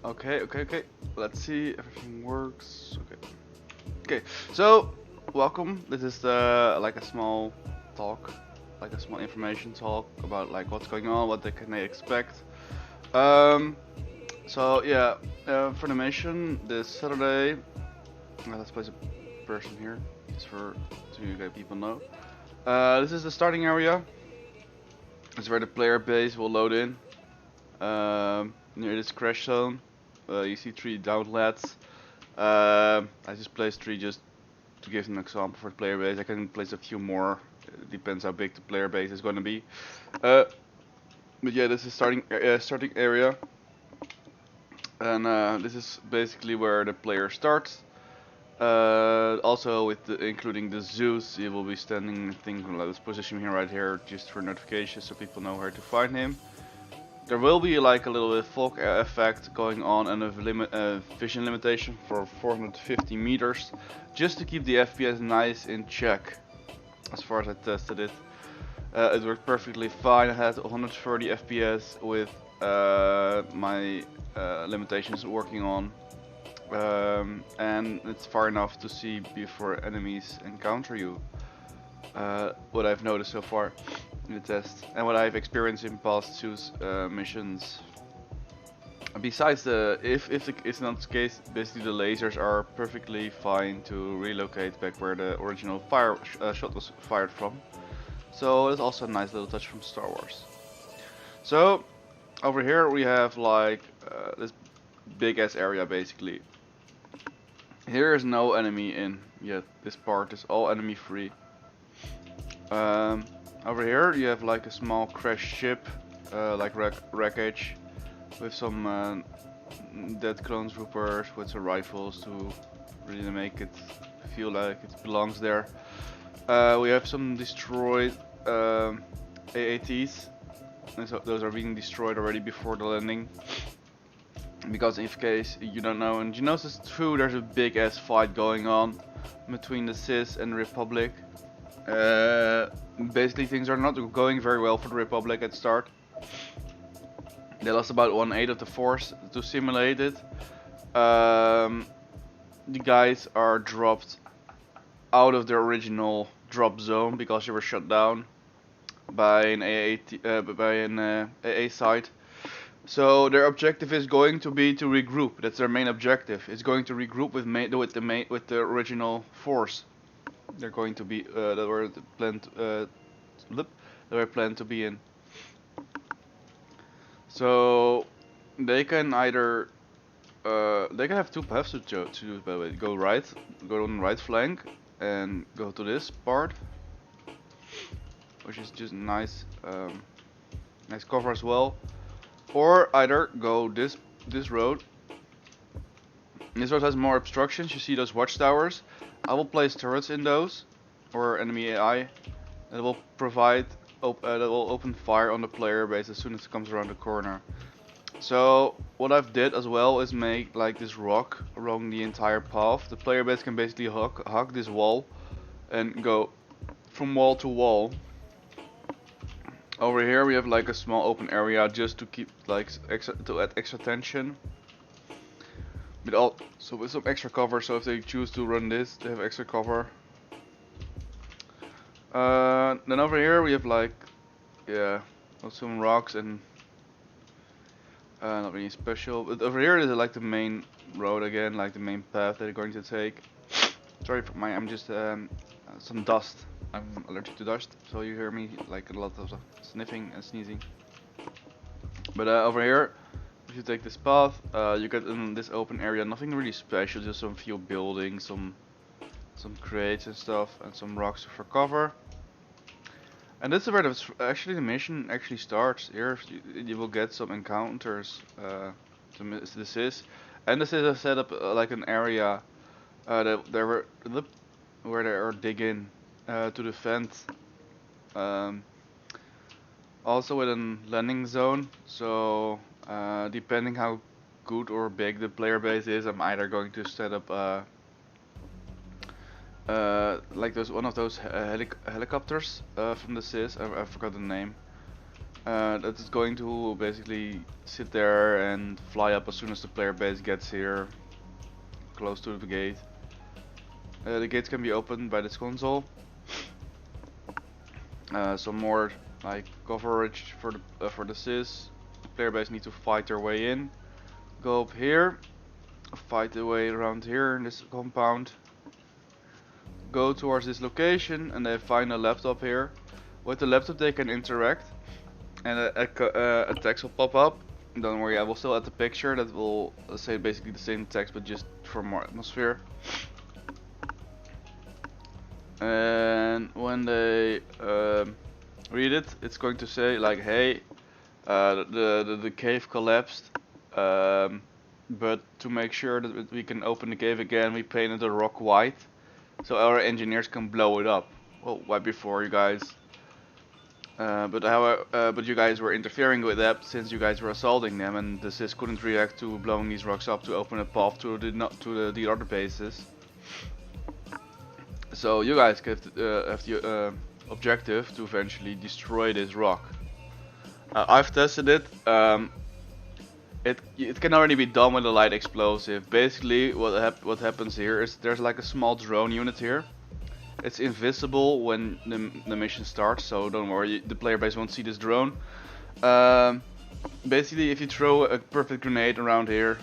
Okay. Let's see, everything works. Okay. So, welcome. This is like a small talk, like a small information talk about like what's going on, what can they expect. Um, so yeah, for the mission this Saturday, let's place a person here, just for so you guys people know. This is the starting area. This is where the player base will load in. Near this crash zone, you see 3 outlets. I just placed 3 just to give an example for the player base. I can place a few more. It depends how big the player base is going to be. Uh, but yeah, this is starting area, and this is basically where the player starts. Also, including the Zeus, he will be standing. I think let's position him right here just for notifications, so people know where to find him. There will be like a little bit fog effect going on and a vision limitation for 450 meters, just to keep the FPS nice in check. As far as I tested it, it worked perfectly fine. I had 130 FPS with my limitations working on, and it's far enough to see before enemies encounter you. What I've noticed so far in the test, and what I've experienced in past two missions. Besides if it's not the case, basically the lasers are perfectly fine to relocate back where the original shot was fired from. So it's also a nice little touch from Star Wars. So over here we have like this big ass area basically. Here is no enemy in yet. This part is all enemy free. Um, Over here you have like a small crash ship, like wreckage, with some dead clone troopers with some rifles to really make it feel like it belongs there. We have some destroyed AATs, and so those are being destroyed already before the landing. Because in case you don't know, in Geonosis 2 there's a big ass fight going on between the Sis and the Republic. Basically things are not going very well for the Republic at the start. They lost about 1/8 of the force to simulate it. The guys are dropped out of their original drop zone because they were shut down by an AA site. So their objective is going to be to regroup. That's their main objective. It's going to regroup with the original force. They're going to be that were planned to be in. So they can either they can have two paths to choose, by the way. Go on the right flank and go to this part, which is just nice, nice cover as well. Or either go this road. This road has more obstructions. You see those watchtowers. I will place turrets in those, or enemy AI, that will that will open fire on the player base as soon as it comes around the corner. So what I've did as well is make like this rock along the entire path. The player base can basically hug this wall and go from wall to wall. Over here we have like a small open area just to keep like to add extra tension. But also with some extra cover, so if they choose to run this, they have extra cover. Then over here we have like, yeah, some rocks and not really special. But over here is like the main road again, like the main path that they're going to take. Sorry for I'm just some dust. I'm allergic to dust, so you hear me like a lot of sniffing and sneezing. But over here, if you take this path, you get in this open area nothing really special, just some few buildings, some crates and stuff, and some rocks for cover. And this is where actually the mission actually starts. Here you will get some encounters. This is, and this is a setup like an area where they are digging to defend. Also with a landing zone. So depending how good or big the player base is, I'm either going to set up like one of those helicopters from the SIS. I forgot the name. That is going to basically sit there and fly up as soon as the player base gets here, close to the gate. The gates can be opened by this console. Some more like coverage for the sys. Player base need to fight their way in. Go up here, fight their way around here in this compound. Go towards this location and they find a laptop here. With the laptop they can interact and a text will pop up. Don't worry, I will still add the picture that will say basically the same text but just for more atmosphere. And when they read it, it's going to say like, hey, the cave collapsed, but to make sure that we can open the cave again, we painted the rock white, so our engineers can blow it up. Well, right before you guys. But you guys were interfering with that since you guys were assaulting them, and the sys couldn't react to blowing these rocks up to open a path to the other bases. So you guys have the objective to eventually destroy this rock. I've tested it. It can already be done with a light explosive. Basically, what happens here is there's like a small drone unit here. It's invisible when the mission starts, so don't worry, the player base won't see this drone. Basically, if you throw a perfect grenade around here,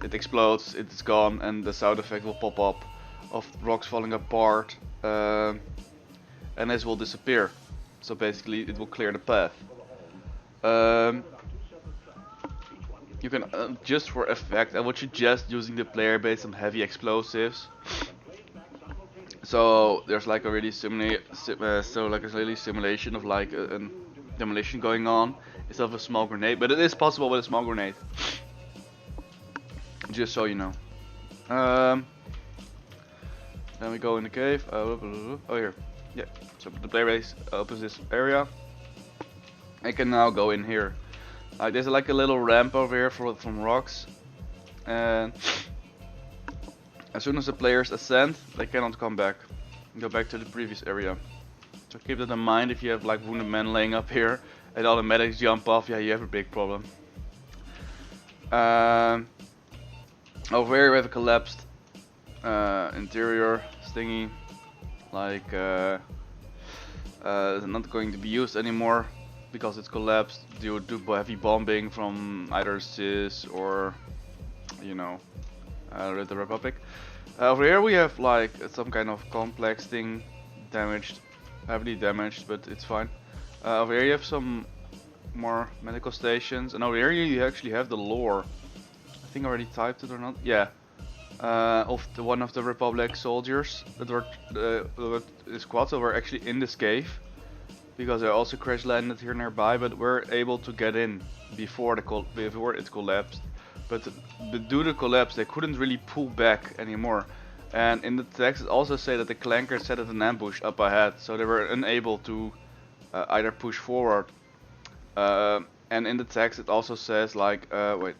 it explodes, it's gone, and the sound effect will pop up of rocks falling apart, and this will disappear. So basically, it will clear the path. You can just for effect, I would suggest using the player base some heavy explosives. So there's like a really simulation of like a demolition going on instead of a small grenade, but it is possible with a small grenade. Just so you know. Then we go in the cave. Oh here, yeah. So the player base opens this area. I can now go in here. There's like a little ramp over here from rocks, and as soon as the players ascend, they cannot come back. Go back to the previous area. So keep that in mind if you have like wounded men laying up here and all the medics jump off, yeah, you have a big problem. Over here we have a collapsed interior stingy, like not going to be used anymore because it's collapsed due to heavy bombing from either sys or, you know, the Republic. Over here we have like some kind of complex thing damaged, heavily damaged, but it's fine. Over here you have some more medical stations, and over here you actually have the lore. I think I already typed it or not. Yeah, of one of the Republic soldiers that were the squads that were actually in this cave, because they also crash landed here nearby, but were able to get in before it collapsed. But due to collapse, they couldn't really pull back anymore. And in the text, it also said that the clankers set an ambush up ahead, so they were unable to either push forward. And in the text, it also says like, that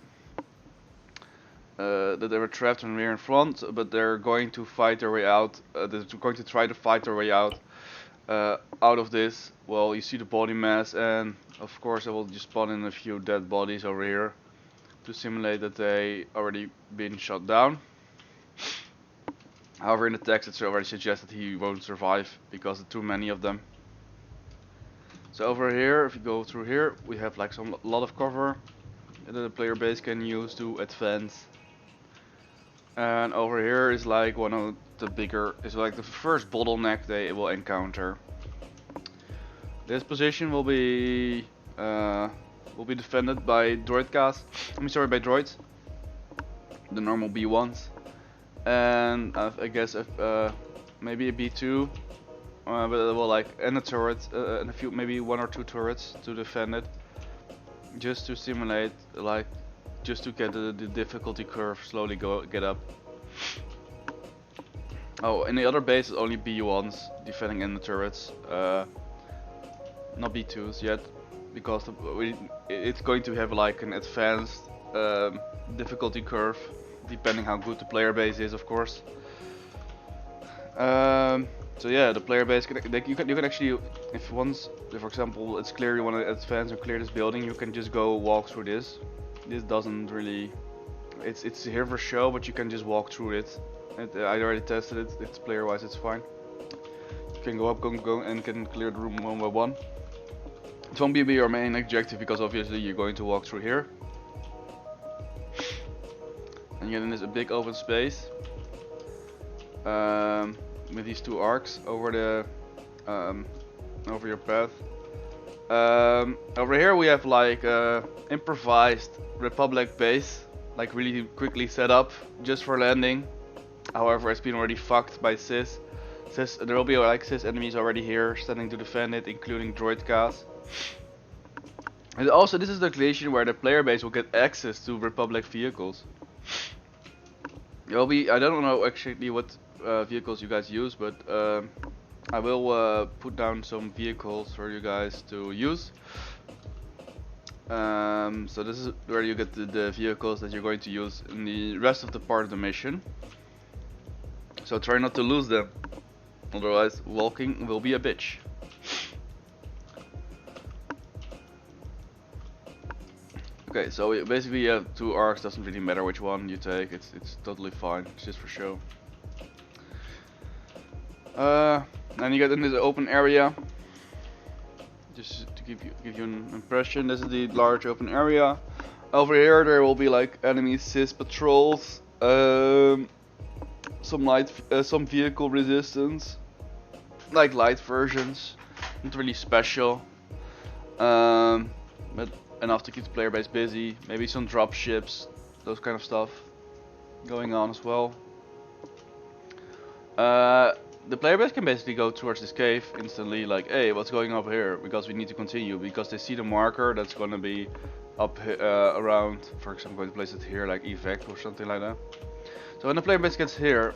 they were trapped when we were in front, but they're going to fight their way out. They're going to try to fight their way out of this. Well, you see the body mass, and of course, I will just spawn in a few dead bodies over here to simulate that they already been shot down. However, in the text it already suggests that he won't survive because there are too many of them. So over here, if you go through here, we have like a lot of cover that the player base can use to advance. And over here is like one of the bigger, is like the first bottleneck they will encounter. This position will be defended by droids. By droids, the normal B1s, and I guess maybe a B2, but it will and a turret, and a few, maybe one or two turrets to defend it, just to simulate, just to get the difficulty curve slowly get up. Oh, in the other base, it's only B1s defending in the turrets, not B2s yet, because it's going to have like an advanced difficulty curve, depending how good the player base is, of course. So yeah, the player base you can actually, if once, for example, it's clear you want to advance and clear this building, you can just go walk through this. This doesn't really, it's here for show, but you can just walk through it. I already tested it. It's player wise, it's fine. You can go up, go, and can clear the room one by one. It won't be your main objective because obviously you're going to walk through here. And you're in this big open space. With these two arcs over the over your path. Over here we have like improvised Republic base, like really quickly set up just for landing. However, it's been already fucked by Sis. There will be like Sis enemies already here standing to defend it, including droid cast. And also, this is the location where the player base will get access to Republic vehicles. There will be, I don't know actually what vehicles you guys use, but I will put down some vehicles for you guys to use. So this is where you get the vehicles that you're going to use in the rest of the part of the mission. So try not to lose them, otherwise walking will be a bitch. Okay, so we basically have two arcs, doesn't really matter which one you take, it's totally fine, it's just for show. Then you get in this open area. Just to give you an impression, this is the large open area. Over here there will be like enemy Sis patrols, some vehicle resistance, like light versions, not really special, but enough to keep the player base busy. Maybe some drop ships, those kind of stuff going on as well. The player base can basically go towards this cave instantly, like, hey, what's going up here? Because we need to continue, because they see the marker that's gonna be up around, for example, I'm going to place it here, like evac or something like that. So when the player base gets here,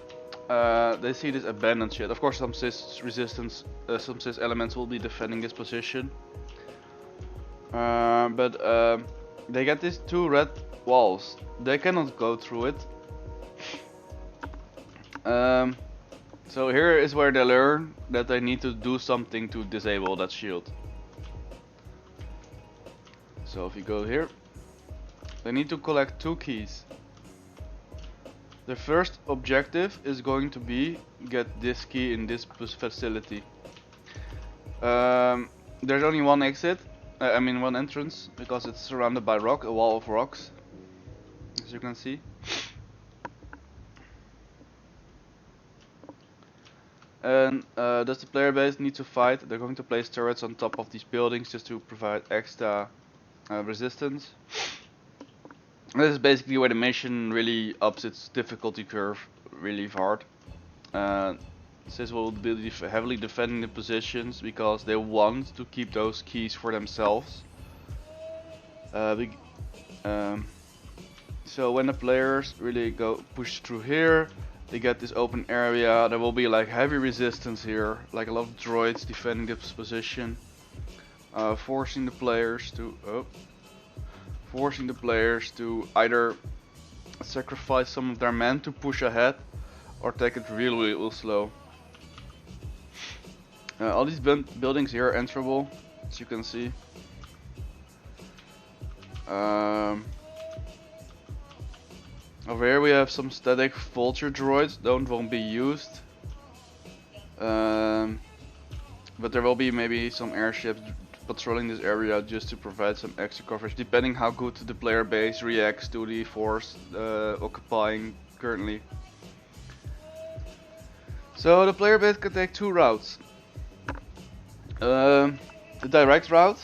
they see this abandoned shit. Of course, some Sis resistance, some Sis elements will be defending this position. But they get these two red walls. They cannot go through it. So here is where they learn that they need to do something to disable that shield. So if you go here, they need to collect two keys. The first objective is going to be get this key in this facility. There's only one exit. I mean one entrance, because it's surrounded by rock, a wall of rocks, as you can see. And does the player base need to fight? They're going to place turrets on top of these buildings just to provide extra resistance. This is basically where the mission really ups its difficulty curve really hard. Sis will be heavily defending the positions because they want to keep those keys for themselves. So when the players really go push through here, they get this open area. There will be like heavy resistance here, like a lot of droids defending this position, forcing the players to either sacrifice some of their men to push ahead, or take it real slow. All these buildings here are enterable, as you can see. Over here we have some static vulture droids. Those won't be used, but there will be maybe some airships patrolling this area just to provide some extra coverage, depending how good the player base reacts to the force occupying currently. So the player base can take two routes. The direct route,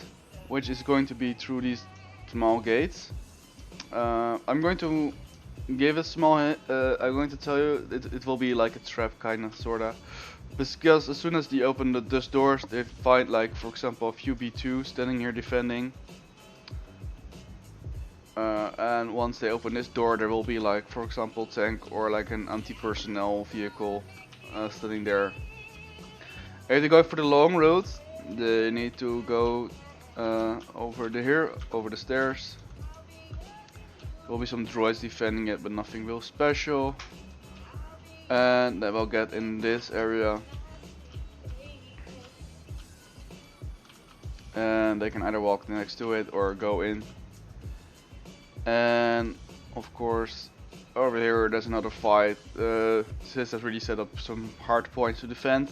which is going to be through these small gates. I'm going to give a small hint. I'm going to tell you it will be like a trap, kind of, sorta. Because as soon as they open those doors, they find, like, for example, a few B2 standing here defending. And once they open this door, there will be, like, for example, tank or like an anti-personnel vehicle standing there. If they go for the long route, they need to go over the stairs. There will be some droids defending it, but nothing real special. And they will get in this area. and they can either walk next to it or go in. And of course, over here there's another fight. Sis has really set up some hard points to defend.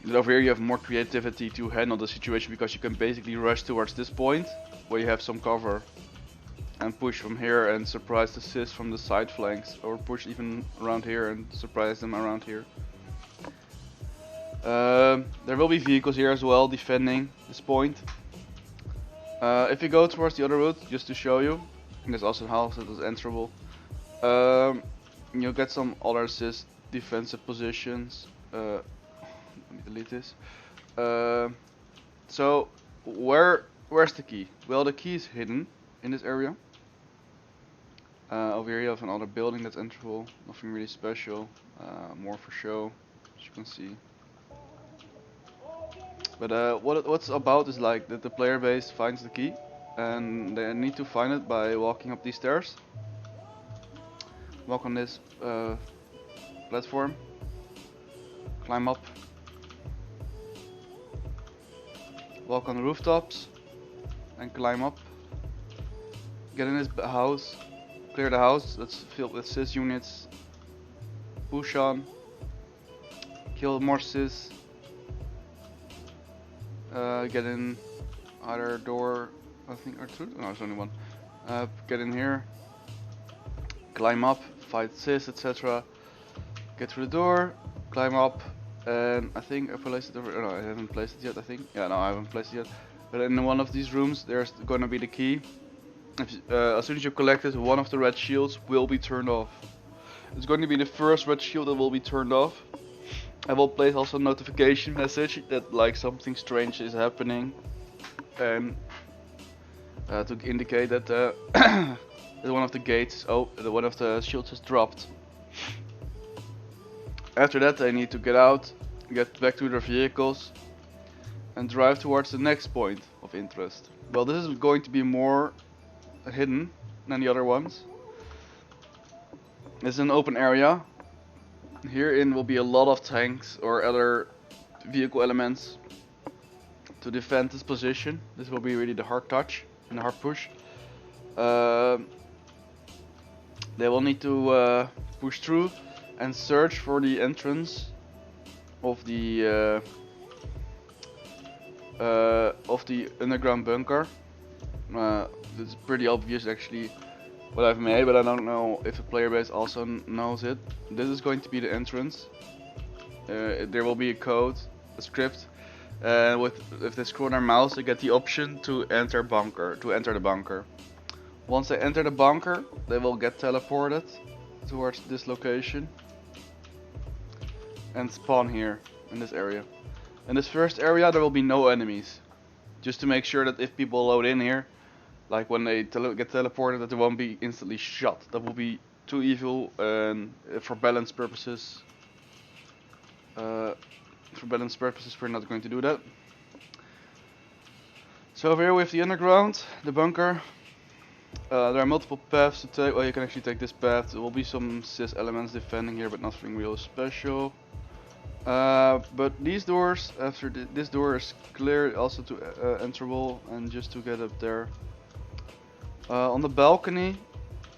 And over here you have more creativity to handle the situation, because you can basically rush towards this point where you have some cover and push from here and surprise the Sis from the side flanks, or push even around here and surprise them around here. There will be vehicles here as well defending this point. If you go towards the other route, just to show you, there's also a house that is enterable. You'll get some other Sis defensive positions. Let me delete this. So where's the key? Well, the key is hidden in this area. Over here you have another building that's enterable. Nothing really special. More for show, as you can see. But what's about is like that the player base finds the key, and they need to find it by walking up these stairs. Walk on this platform. Climb up. Walk on the rooftops and climb up. Get in this house. Clear the house that's filled with Sis units. Push on. Kill more Sis. Get in either door, I think, or two. No, there's only one. Get in here. Climb up. Fight Sis, etc. Get through the door. Climb up. And I think I placed it over. No, I haven't placed it yet. I think. Yeah, no, I haven't placed it yet. But in one of these rooms, there's gonna be the key. As soon as you collect it, one of the red shields will be turned off. It's going to be the first red shield that will be turned off. I will place also a notification message that like something strange is happening, and to indicate that that one of the gates, one of the shields has dropped. After that, they need to get out, get back to their vehicles, and drive towards the next point of interest. Well, this is going to be more hidden than the other ones. It's an open area. Herein will be a lot of tanks or other vehicle elements to defend this position. This will be really the hard touch and the hard push. They will need to push through and search for the entrance of the underground bunker. It's pretty obvious actually what I've made, but I don't know if the player base also knows it. This is going to be the entrance. There will be a code, a script, and if they scroll their mouse, they get the option to enter the bunker. Once they enter the bunker, they will get teleported towards this location and spawn here in this area. In this first area, there will be no enemies, just to make sure that if people load in here, like when they get teleported, that they won't be instantly shot. That will be too evil, and for balance purposes, we're not going to do that. So over here we have the underground, the bunker. There are multiple paths to take. Well, you can actually take this path. There will be some Sis elements defending here, but nothing real special. But these doors, after this door is clear, also to enterable, and just to get up there. On the balcony,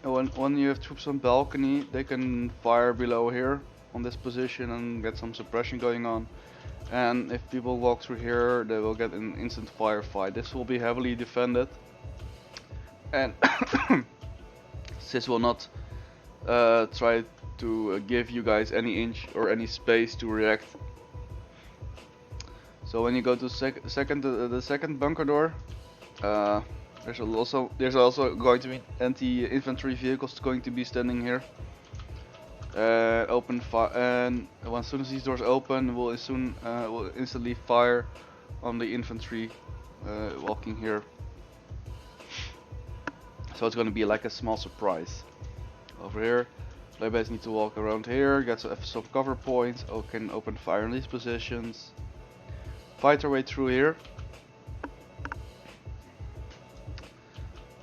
when you have troops on balcony, they can fire below here on this position and get some suppression going on. And if people walk through here, they will get an instant firefight. This will be heavily defended, and Sis will not try to give you guys any inch or any space to react. So when you go to the second bunker door, there's also going to be anti-infantry vehicles going to be standing here. Open fire, and as soon as these doors open, we'll instantly fire on the infantry walking here. So it's going to be like a small surprise. Over here, players need to walk around here, get some cover points, can open fire in these positions, fight their way through here.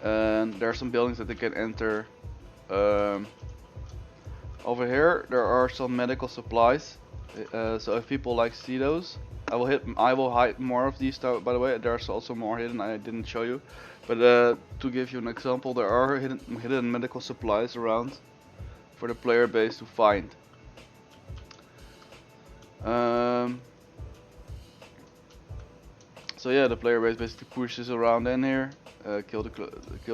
And there are some buildings that they can enter. Over here there are some medical supplies, so if people see those, I will hide more of these though, by the way. There's also more hidden I didn't show you. But to give you an example, there are hidden medical supplies around for the player base to find. So yeah, the player base basically pushes around in here, kill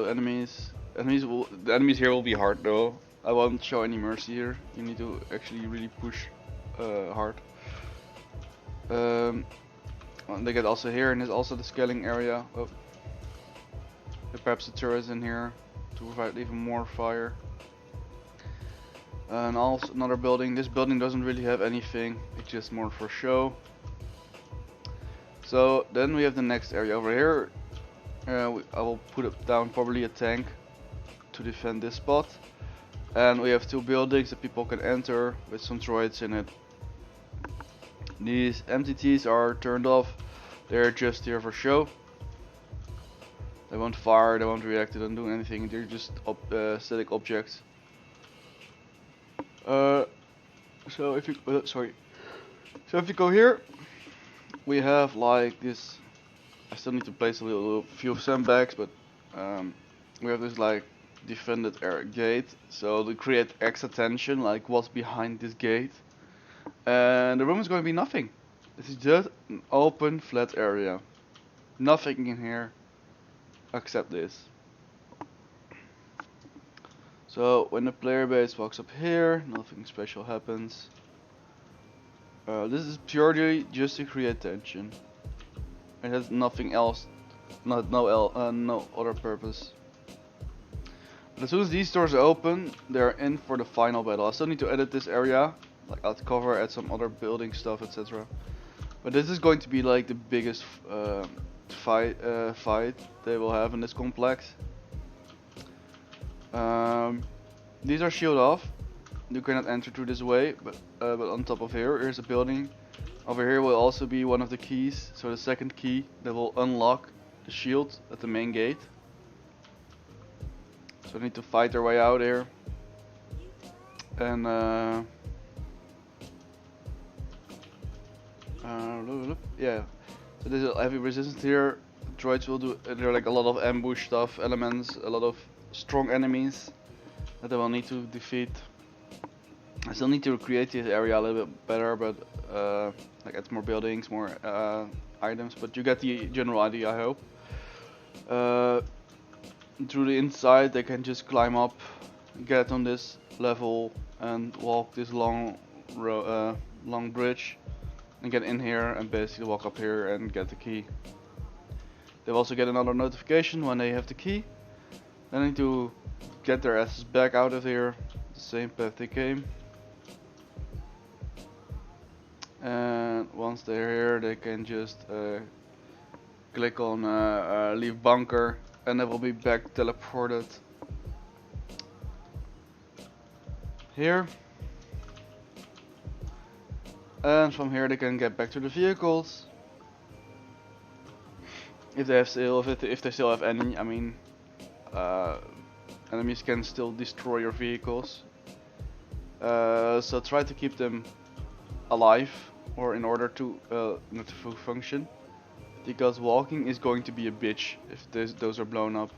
enemies. The enemies here will be hard though. I won't show any mercy here. You need to actually really push hard. They get also here, and there's also the scaling area. Oh. Perhaps the turrets in here to provide even more fire. And also another building. This building doesn't really have anything, it's just more for show. So then we have the next area over here. I will put up down probably a tank to defend this spot. And we have two buildings that people can enter with some droids in it. These MTTs are turned off. They're just here for show. They won't fire, they won't react, they don't do anything. They're just static objects. So if you go here, we have like this. I still need to place a few sandbags, but we have this like defended gate. So to create extra tension, like what's behind this gate. And the room is going to be nothing. This is just an open, flat area. Nothing in here except this. So when the player base walks up here, nothing special happens. This is purely just to create tension. It has nothing else, no other purpose. But as soon as these doors open, they're in for the final battle. I still need to edit this area, like add cover, add some other building stuff, etc. But this is going to be like the biggest fight they will have in this complex. These are shielded off. You cannot enter through this way, but on top of here's a building. Over here will also be one of the keys, so the second key that will unlock the shield at the main gate. So we need to fight our way out here. And yeah, so there's a heavy resistance here. Droids will do, there are like a lot of ambush stuff, elements, a lot of strong enemies that I will need to defeat. I still need to recreate this area a little bit better, but like add more buildings, more items, but you get the general idea, I hope. Through the inside they can just climb up, get on this level and walk this long bridge and get in here and basically walk up here and get the key. They also get another notification when they have the key. They need to get their asses back out of here, the same path they came. And once they're here, they can just click on leave bunker, and they will be back teleported here. And from here they can get back to the vehicles. If they still have any, I mean, enemies can still destroy your vehicles. So try to keep them alive, or in order to not to function, because walking is going to be a bitch if those are blown up.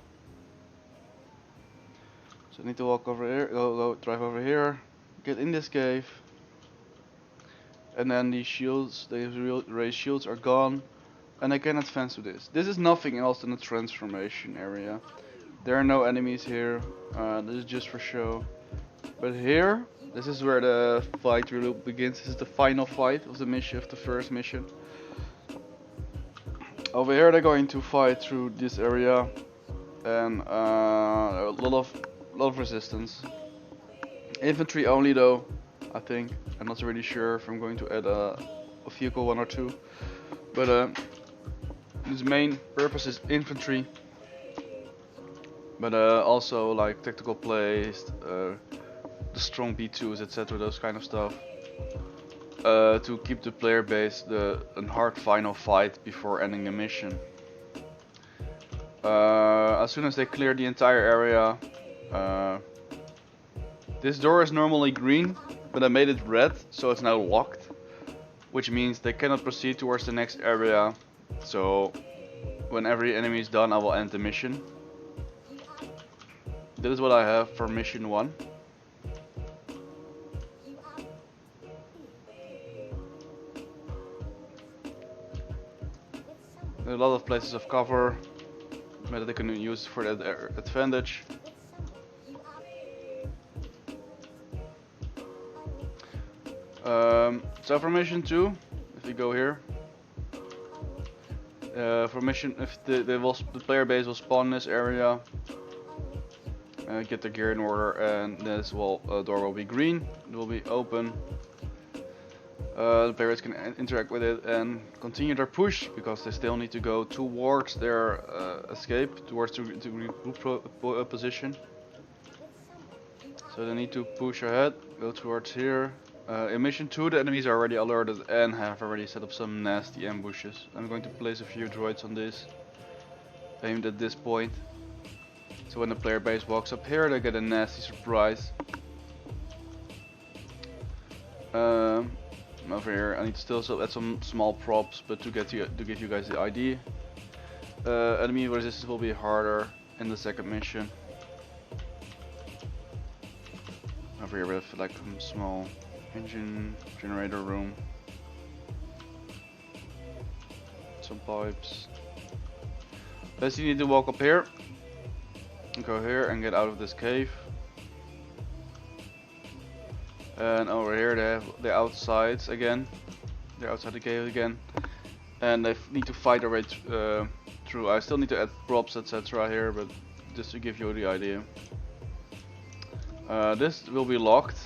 So I need to walk over here, drive over here, get in this cave, and then these shields, these ray shields are gone, and I can advance to this. This is nothing else than a transformation area. There are no enemies here. This is just for show. But here, this is where the fight really begins. This is the final fight of the mission, of the first mission. Over here they're going to fight through this area, and a lot of resistance. Infantry only though, I think. I'm not really sure if I'm going to add a vehicle 1 or 2, but this main purpose is infantry. But also like tactical plays, the strong B2s, etc., those kind of stuff. To keep the player base a hard final fight before ending the mission. As soon as they clear the entire area, this door is normally green, but I made it red, so it's now locked. which means they cannot proceed towards the next area. So when every enemy is done, I will end the mission. This is what I have for mission 1. There are a lot of places of cover that they can use for their advantage. So for mission 2, if we go here, for mission, if the player base will spawn in this area, get the gear in order, and this door will be green. It will be open. The players can interact with it and continue their push because they still need to go towards their escape, towards the regroup position. So they need to push ahead, go towards here. In mission 2, the enemies are already alerted and have already set up some nasty ambushes. I'm going to place a few droids on this, aimed at this point. So when the player base walks up here, they get a nasty surprise. Over here, I need to still add some small props, but to give you guys the idea. Enemy resistance will be harder in the second mission. Over here we have like a small engine generator room, some pipes. Basically, you need to walk up here, go here, and get out of this cave. And over here they have the outsides again. They're outside the cave again, and they need to fight their way through. I still need to add props, etc. here, but just to give you the idea. This will be locked,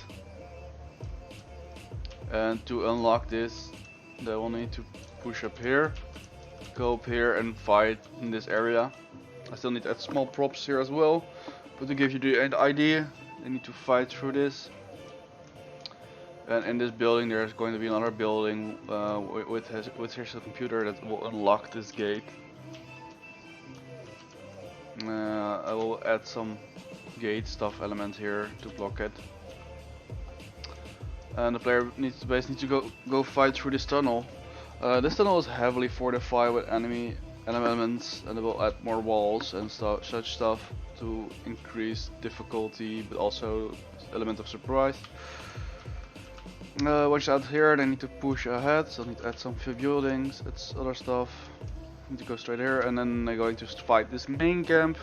and to unlock this, they will need to push up here, go up here, and fight in this area. I still need to add small props here as well, but to give you the idea, they need to fight through this. And in this building there's going to be another building with his computer that will unlock this gate. I will add some gate stuff element here to block it. And the player needs to go fight through this tunnel. This tunnel is heavily fortified with enemy elements, and it will add more walls and such stuff to increase difficulty, but also element of surprise. Once out here, they need to push ahead, so I need to add some few buildings, it's other stuff. Need to go straight here, and then they're going to fight this main camp.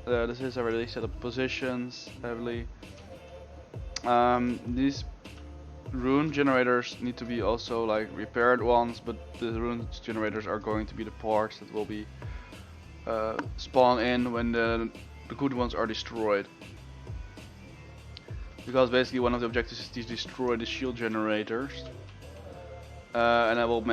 This is already set up positions heavily. These rune generators need to be also like repaired ones, but the rune generators are going to be the parts that will be spawn in when the good ones are destroyed. Because basically one of the objectives is to destroy the shield generators, and I will make